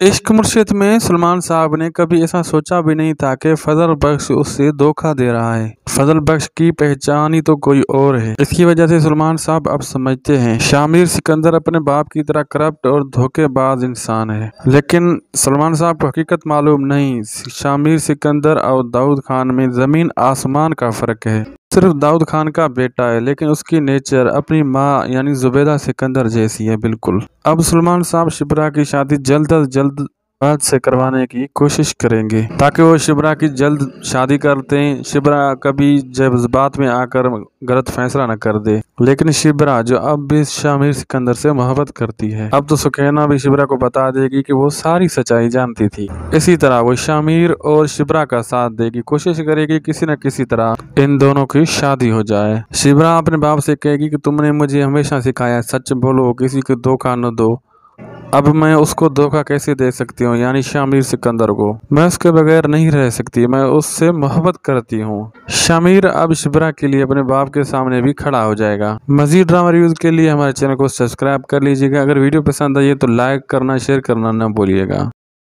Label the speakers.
Speaker 1: इश्क मुर्शिद में सलमान साहब ने कभी ऐसा सोचा भी नहीं था कि फजल बख्श उससे धोखा दे रहा है। फजल बख्श की पहचान ही तो कोई और है। इसकी वजह से सलमान साहब अब समझते हैं शामिर सिकंदर अपने बाप की तरह करप्ट और धोखेबाज इंसान है। लेकिन सलमान साहब को हकीकत मालूम नहीं, शामिर सिकंदर और दाऊद खान में जमीन आसमान का फर्क है। सिर्फ दाऊद खान का बेटा है, लेकिन उसकी नेचर अपनी माँ यानी जुबैदा सिकंदर जैसी है बिल्कुल। अब सलमान साहब शिप्रा की शादी जल्द अज जल्द बाद से करवाने की कोशिश करेंगे ताकि वो शिप्रा की जल्द शादी करते हैं। शिप्रा कभी जज्बात में आकर गलत फैसला न कर दे। लेकिन शिप्रा जो अब भी शामिर सिकंदर से मोहब्बत करती है, अब तो सुकैना भी शिप्रा को बता देगी कि वो सारी सच्चाई जानती थी। इसी तरह वो शामिर और शिप्रा का साथ देगी, कोशिश करेगी किसी न किसी तरह इन दोनों की शादी हो जाए। शिप्रा अपने बाप से कहेगी कि तुमने मुझे हमेशा सिखाया सच बोलो, किसी को धोखा न दो। अब मैं उसको धोखा कैसे दे सकती हूँ, यानी शामिर सिकंदर को। मैं उसके बगैर नहीं रह सकती, मैं उससे मोहब्बत करती हूँ। शामिर अब शिप्रा के लिए अपने बाप के सामने भी खड़ा हो जाएगा। मजीद ड्रामा रिव्यूज के लिए हमारे चैनल को सब्सक्राइब कर लीजिएगा। अगर वीडियो पसंद आई तो लाइक करना, शेयर करना न भूलिएगा।